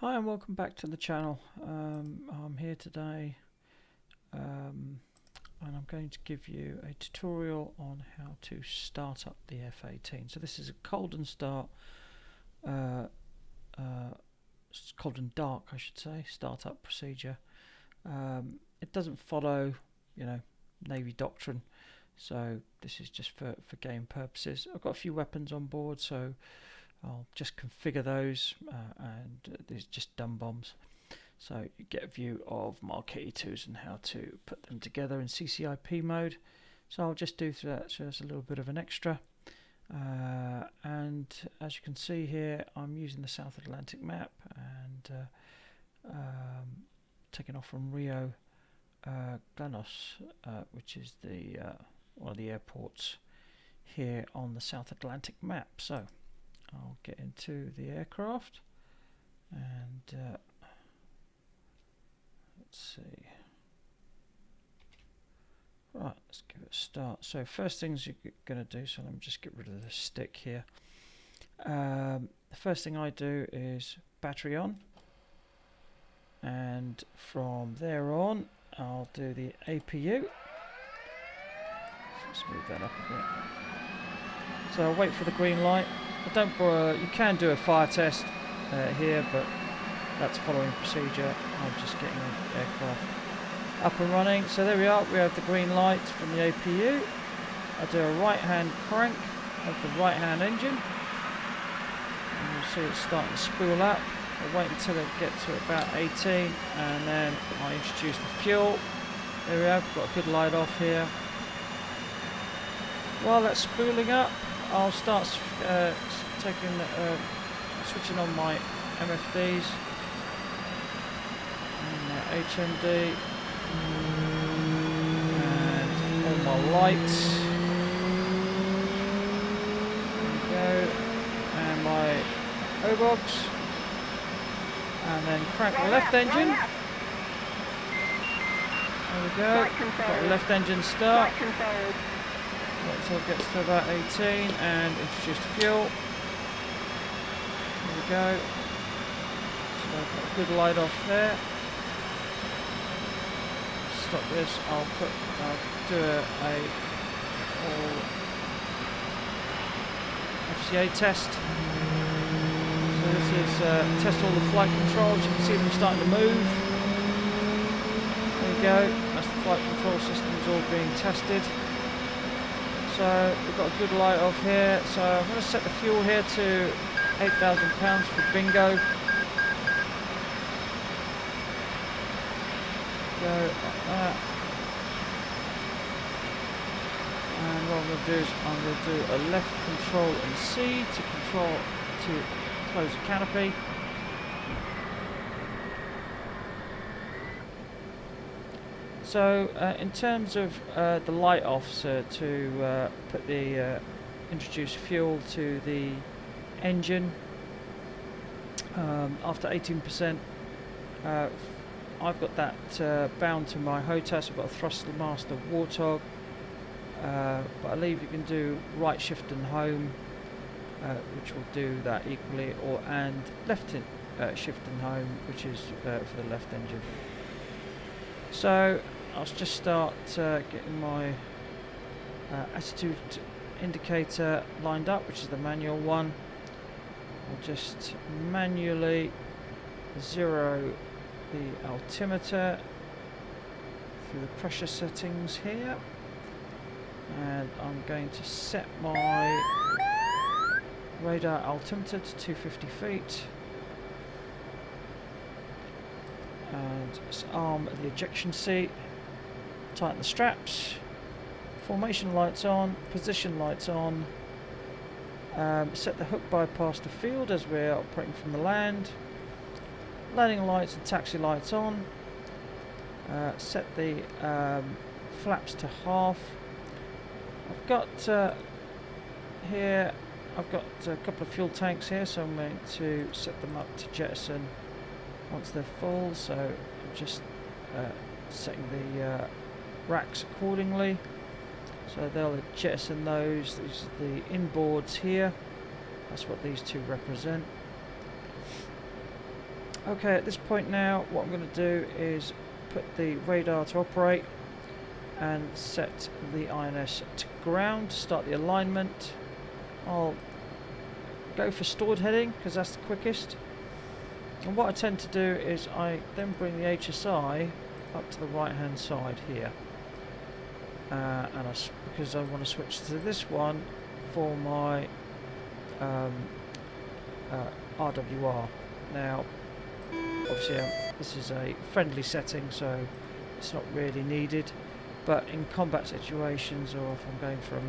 Hi and welcome back to the channel. I'm here today and I'm going to give you a tutorial on how to start up the F18. So this is a cold and uh, cold and dark, I should say, startup procedure. It doesn't follow, Navy doctrine, so this is just for game purposes. I've got a few weapons on board, so I'll just configure those, and these are just dumb bombs. So you get a view of Mark 82s and how to put them together in CCIP mode. So I'll just do that, so that's a little bit of an extra. And as you can see here, I'm using the South Atlantic map and taking off from Rio Glanos, which is the one of the airports here on the South Atlantic map. So I'll get into the aircraft and let's see. Right, let's give it a start. So first things you're going to do, so let me just get rid of the stick here. The first thing I do is battery on, and from there on I'll do the APU. Let's move that up a bit. So I'll wait for the green light. I don't bother, you can do a fire test here, but that's following procedure. I'm just getting the aircraft up and running. So there we are, we have the green light from the APU. I do a right hand crank of the right hand engine, and you'll see it's starting to spool up. I'll wait until I get to about 18, and then I introduce the fuel. There we have, got a good light off here. While that's spooling up, I'll start switching on my MFDs and my HMD and all my lights. There we go, and my O-box, and then crank the left engine. There we go, got the left engine start. Wait until it gets to about 18 and introduce the fuel. There we go. So I've got a good light off there. Stop this. I'll do a all FCA test. So this is test all the flight controls. You can see them starting to move. There we go. That's the flight control systems all being tested. So we've got a good light off here. So I'm going to set the fuel here to 8,000 pounds for bingo. Go like that. And what I'm going to do is I'm going to do a left control and C to close the canopy. So in terms of the light off, so to put the introduce fuel to the engine after 18%, I've got that bound to my HOTAS. I've got a Thruster Master Warthog, but I believe you can do right shift and home, which will do that equally, and left shift and home, which is for the left engine. So I'll just start getting my attitude indicator lined up, which is the manual one. I'll just manually zero the altimeter through the pressure settings here, and I'm going to set my radar altimeter to 250 feet. And arm the ejection seat, tighten the straps, formation lights on, position lights on, set the hook bypass to field as we're operating from the land, landing lights and taxi lights on, set the flaps to half. I've got here, I've got a couple of fuel tanks here, so I'm going to set them up to jettison once they're full. So I'm just setting the racks accordingly, so they'll jettison those. These are the inboards here, that's what these two represent. Okay, at this point now, what I'm going to do is put the radar to operate and set the INS to ground, start the alignment. I'll go for stored heading because that's the quickest. And what I tend to do is I then bring the HSI up to the right hand side here. Because I want to switch to this one for my RWR. Now, obviously this is a friendly setting, so it's not really needed, but in combat situations or if I'm going for a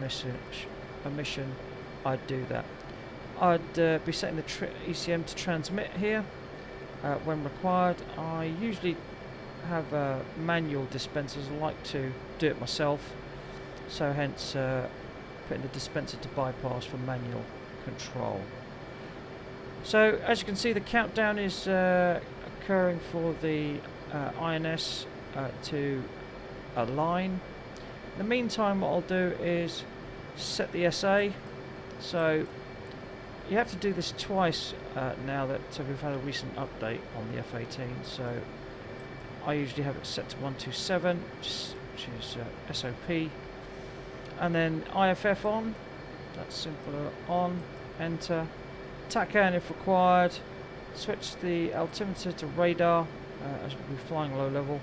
mission, I'd do that. I'd be setting the ECM to transmit here when required. I usually have manual dispensers. I like to do it myself, so hence putting the dispenser to bypass for manual control. So as you can see, the countdown is occurring for the INS to align. In the meantime, what I'll do is set the SA. So you have to do this twice now that we've had a recent update on the F-18. So I usually have it set to 127, which is SOP, and then IFF on. That's simpler. On, enter. TACAN if required. Switch the altimeter to radar as we'll be flying low level,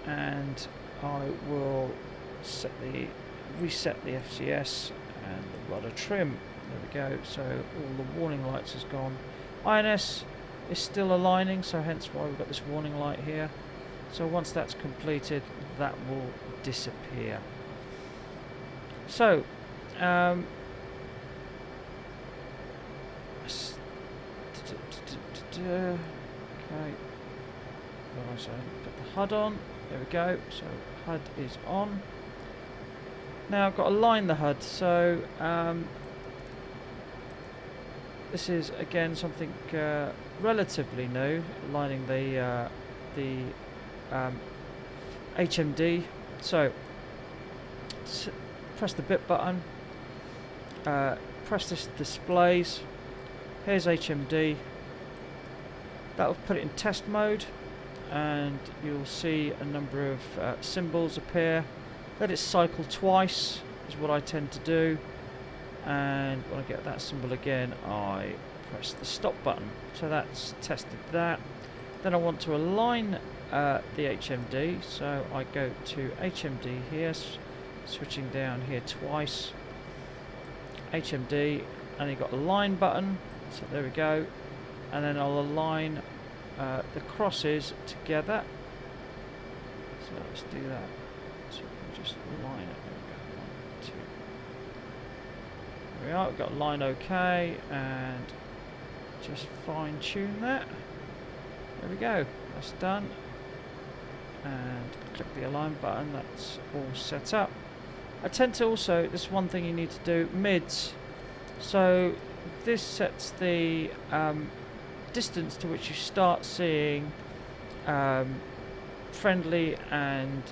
and I will reset the FCS and the rudder trim. There we go. So all the warning lights has gone. INS is still aligning, so hence why we've got this warning light here. So once that's completed, that will disappear. So okay, so put the HUD on. There we go. So HUD is on. Now I've got to line the HUD. So this is again something relatively new, lining the HMD. So press the bit button. Press this displays. Here's HMD. That will put it in test mode, and you'll see a number of symbols appear. Let it cycle twice is what I tend to do, and when I get that symbol again, I press the stop button. So that's tested that. Then I want to align the HMD, so I go to HMD here, switching down here twice. HMD, and you've got a line button. So there we go, and then I'll align the crosses together. So let's do that. So we can just align it. There we go. 1, 2. There we are. We've got line OK, and just fine tune that. There we go. That's done. And click the align button. That's all set up. I tend to also, this is one thing you need to do, mids. So this sets the distance to which you start seeing friendly and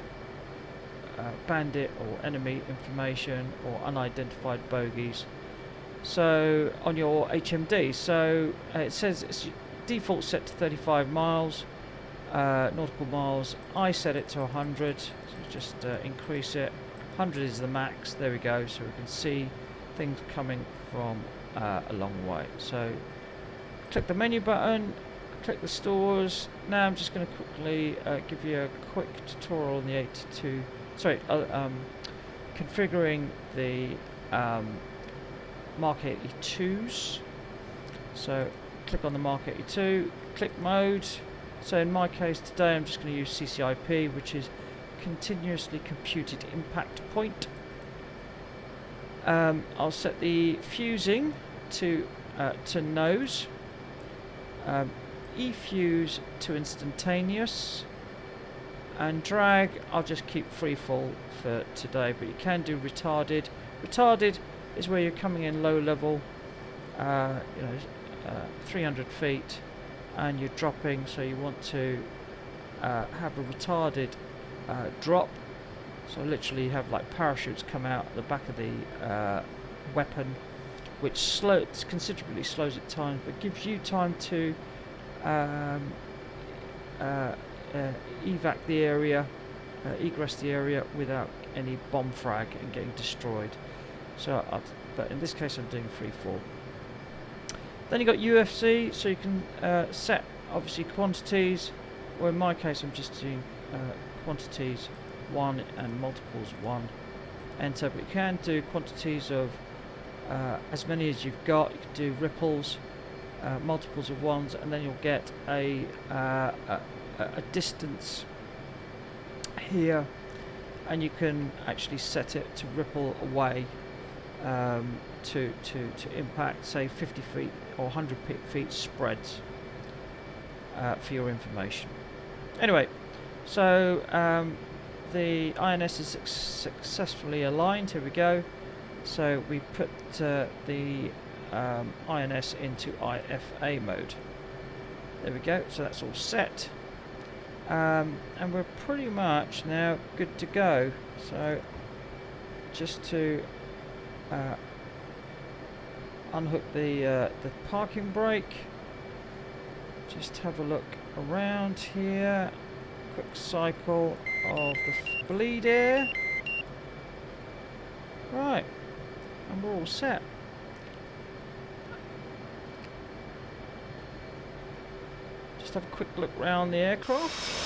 bandit or enemy information or unidentified bogies. So on your HMD, so it says it's default set to 35 miles, nautical miles. I set it to 100, so just increase it. 100 is the max. There we go. So we can see things coming from a long way. So click the menu button, click the stores. Now I'm just going to quickly give you a quick tutorial on the 82. Sorry, configuring the Mark 82s. So click on the Mark 82, click mode. So in my case today I'm just going to use CCIP, which is continuously computed impact point. I'll set the fusing to nose, E-fuse to instantaneous, and drag I'll just keep free fall for today, but you can do retarded. Retarded is where you're coming in low level, 300 feet, and you're dropping, so you want to have a retarded drop. So literally you have like parachutes come out the back of the weapon which considerably slows it time, but gives you time to evac the area, egress the area without any bomb frag and getting destroyed. So, but in this case, I'm doing free-fall. Then you got UFC, so you can set obviously quantities. Or in my case, I'm just doing quantities 1 and multiples 1. Enter, but you can do quantities of as many as you've got. You can do ripples, multiples of 1s, and then you'll get a distance here, and you can actually set it to ripple away to impact, say 50 feet or 100 feet spreads for your information. Anyway, so the INS is successfully aligned. Here we go. So we put the INS into IFA mode. There we go. So that's all set. And we're pretty much now good to go. So just to unhook the parking brake, just have a look around here. Quick cycle of the bleed air. Right, and we're all set. Just have a quick look round the aircraft.